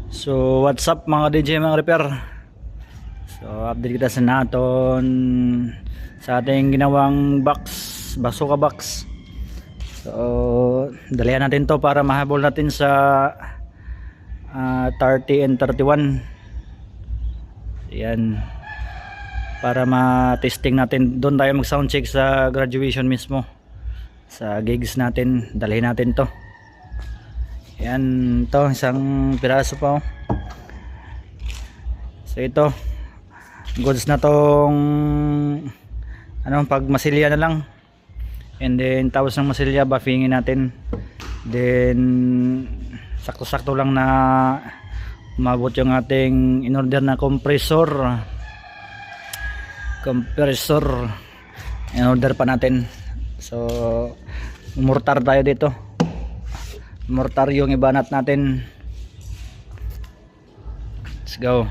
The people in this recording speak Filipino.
So what's up mga DJ mga repair. So update kita sa naton sa ating ginawang box, bazoka box. So dalihan natin to para mahabol natin sa 30 and 31. Yan, para ma-testing natin. Doon tayo mag sound check sa graduation mismo, sa gigs natin. Dalhin natin to. Yan, to isang piraso pa, oh. So ito, goods na tong pag masilya na lang. And then tapos ng masilya, buffingin natin. Then sakto-sakto lang na umabot yung ating in-order na compressor. In-order pa natin. So mortar tayo dito. Mortar yung ibanat natin. Let's go.